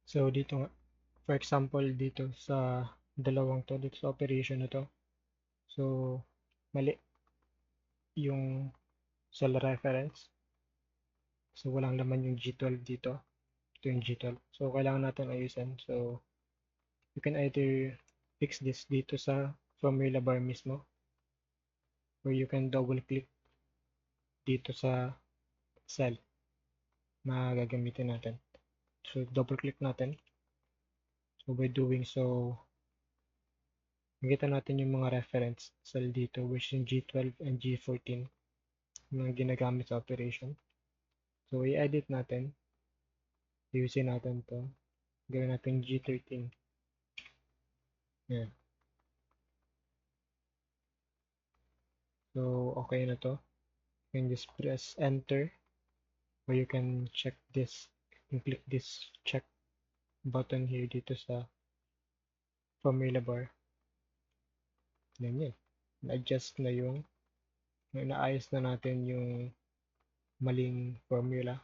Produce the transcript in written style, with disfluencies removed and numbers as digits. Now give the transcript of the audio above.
So, dito nga, for example, dito sa dalawang to, dito sa operation na to. So, mali yung cell reference. So, walang laman yung G12 dito. Ito yung G12. So, kailangan natin ayusin. So, you can either fix this dito sa formula bar mismo, or you can double click dito sa cell na gagamitin natin. So, double click natin. So, by doing so, makita natin yung mga reference cell dito, which is G12 and G14 na ginagamit sa operation. So, i-edit natin. Ayusin natin to. Gawin natin G13. Yan. So, okay na to. You can just press enter, or you can check this and click this check button here dito sa formula bar. Yan. Na-adjust na yung naayos na natin yung maling formula.